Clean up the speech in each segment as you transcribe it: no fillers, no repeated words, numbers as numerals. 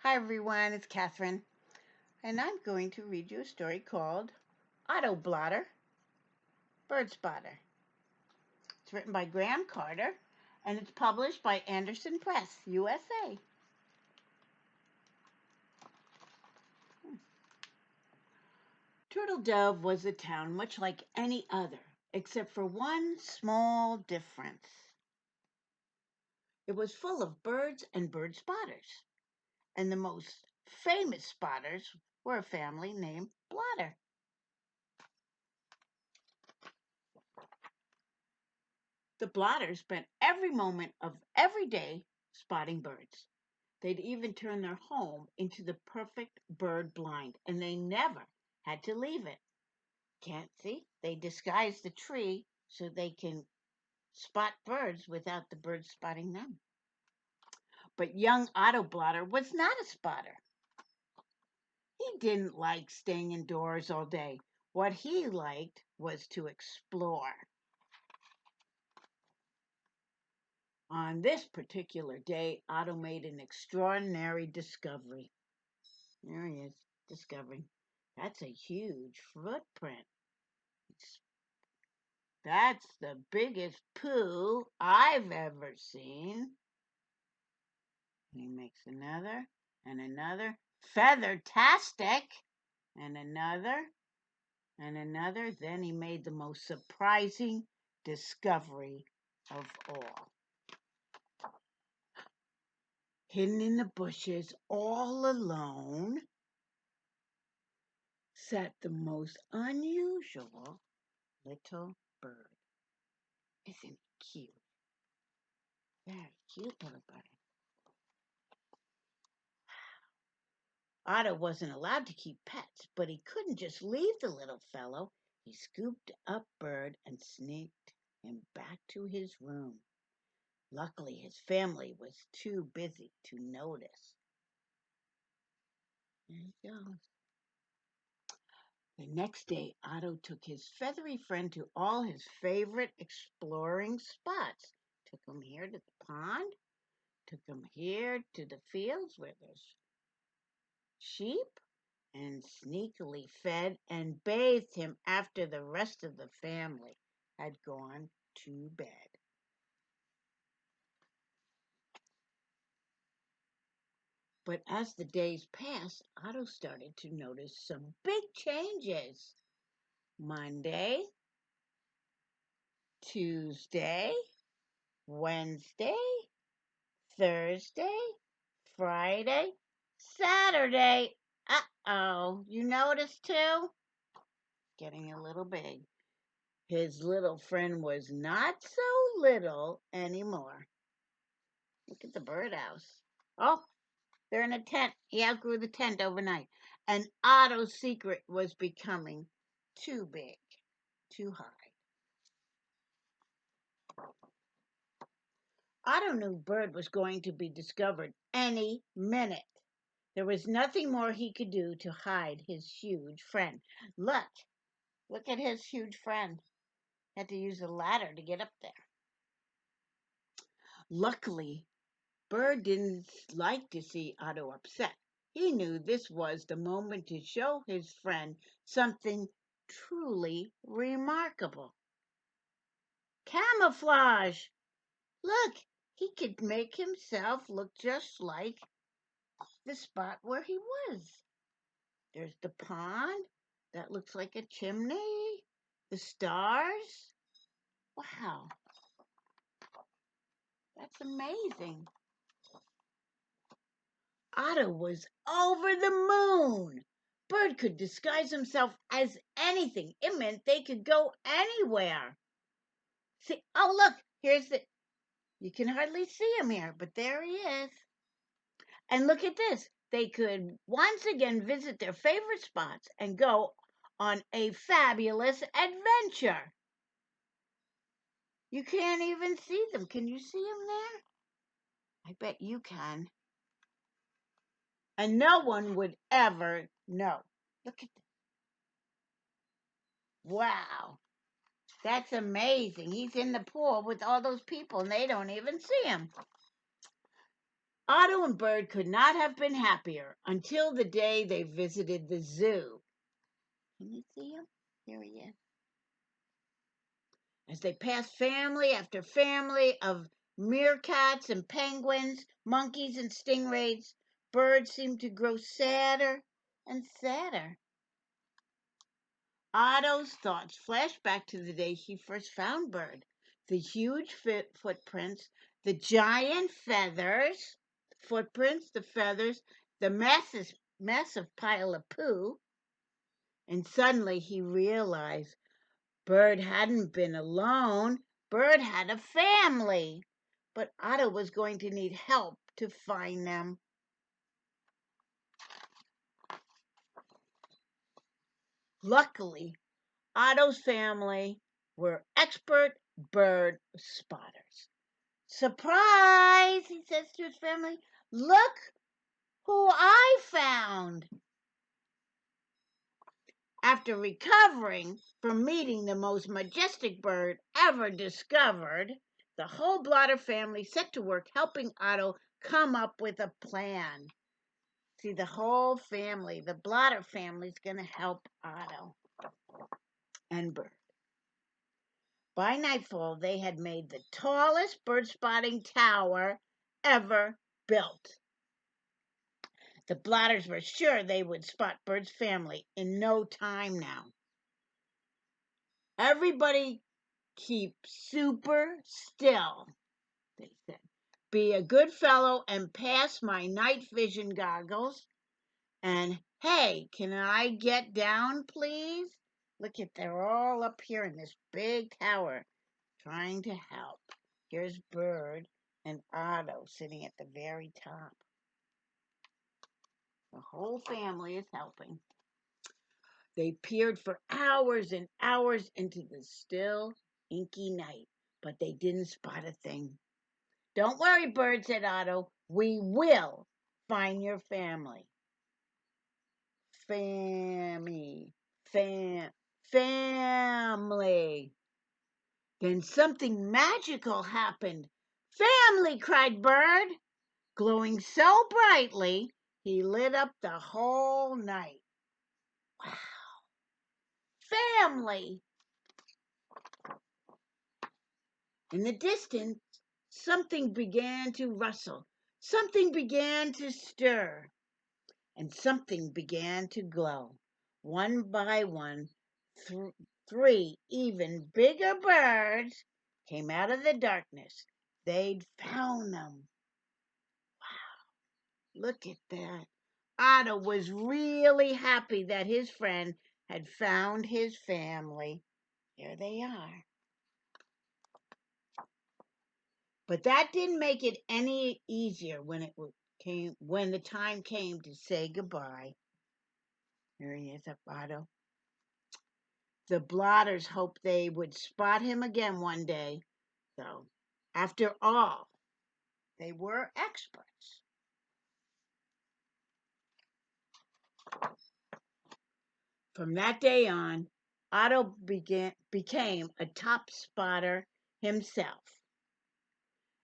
Hi everyone, it's Catherine, and I'm going to read you a story called Otto Blotter, Bird Spotter. It's written by Graham Carter, and it's published by Anderson Press, USA. Turtle Dove was a town much like any other, except for one small difference. It was full of birds and bird spotters, and the most famous spotters were a family named Blotter. The Blotters spent every moment of every day spotting birds. They'd even turn their home into the perfect bird blind, and they never had to leave it. Can't see? They disguise the tree so they can spot birds without the birds spotting them. But young Otto Blotter was not a spotter. He didn't like staying indoors all day. What he liked was to explore. On this particular day, Otto made an extraordinary discovery. There he is, discovering. That's a huge footprint. That's the biggest poo I've ever seen. He makes another and another. Feather-tastic! And another and another. Then he made the most surprising discovery of all. Hidden in the bushes, all alone, sat the most unusual little bird. Isn't it cute? Very cute little bird. Otto wasn't allowed to keep pets, but he couldn't just leave the little fellow. He scooped up Bird and sneaked him back to his room. Luckily, his family was too busy to notice. There he goes. The next day, Otto took his feathery friend to all his favorite exploring spots. Took him here to the pond, took him here to the fields where there's sheep, and sneakily fed and bathed him after the rest of the family had gone to bed. But as the days passed, Otto started to notice some big changes. Monday, Tuesday, Wednesday, Thursday, Friday, Saturday. Uh-oh, you noticed too? Getting a little big. His little friend was not so little anymore. Look at the birdhouse. Oh, they're in a tent. He outgrew the tent overnight. And Otto's secret was becoming too big to hide. Otto knew Bird was going to be discovered any minute. There was nothing more he could do to hide his huge friend. Look at his huge friend. Had to use a ladder to get up there. Luckily, Bird didn't like to see Otto upset. He knew this was the moment to show his friend something truly remarkable. Camouflage! Look, he could make himself look just like the spot where he was. There's the pond. That looks like a chimney. The stars. Wow, that's amazing. Otto was over the moon. Bird could disguise himself as anything. It meant they could go anywhere. See, oh, look, you can hardly see him here, but there he is. And look at this. They could once again visit their favorite spots and go on a fabulous adventure. You can't even see them. Can you see them there? I bet you can. And no one would ever know. Look at that. Wow. That's amazing. He's in the pool with all those people and they don't even see him. Otto and Bird could not have been happier until the day they visited the zoo. Can you see him? Here he is. As they passed family after family of meerkats and penguins, monkeys and stingrays, Bird seemed to grow sadder and sadder. Otto's thoughts flashed back to the day he first found Bird. The huge footprints, the giant feathers, the massive pile of poo. And suddenly he realized Bird hadn't been alone. Bird had a family. But Otto was going to need help to find them. Luckily, Otto's family were expert bird spotters. Surprise, he says to his family. Look who I found. After recovering from meeting the most majestic bird ever discovered, the whole Blotter family set to work helping Otto come up with a plan. See, the whole family, the Blotter family, is going to help Otto and Bird. By nightfall, they had made the tallest bird spotting tower ever built. The Blotters were sure they would spot Bird's family in no time now. Everybody keep super still, they said. Be a good fellow and pass my night vision goggles. And hey, can I get down, please? Look at, they're all up here in this big tower trying to help. Here's Bird and Otto sitting at the very top. The whole family is helping. They peered for hours and hours into the still, inky night, but they didn't spot a thing. Don't worry, Bird, said Otto. We will find your family. Family. Then something magical happened. Family, cried Bird. Glowing so brightly, he lit up the whole night. Wow. Family! In the distance, something began to rustle. Something began to stir. And something began to glow. One by one, three even bigger birds came out of the darkness. They'd found them. Wow, look at that. Otto was really happy that his friend had found his family. There they are. But that didn't make it any easier when the time came to say goodbye. Here he is up, Otto. The Blotters hoped they would spot him again one day, though. After all, they were experts. From that day on, Otto became a top spotter himself.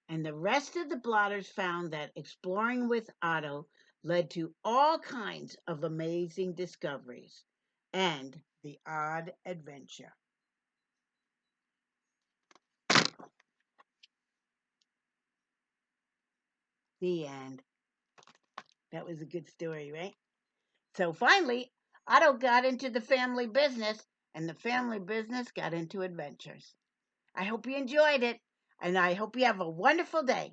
And the rest of the Blotters found that exploring with Otto led to all kinds of amazing discoveries and the odd adventure. The end. That was a good story, right? So finally, Otto got into the family business, and the family business got into adventures. I hope you enjoyed it, and I hope you have a wonderful day.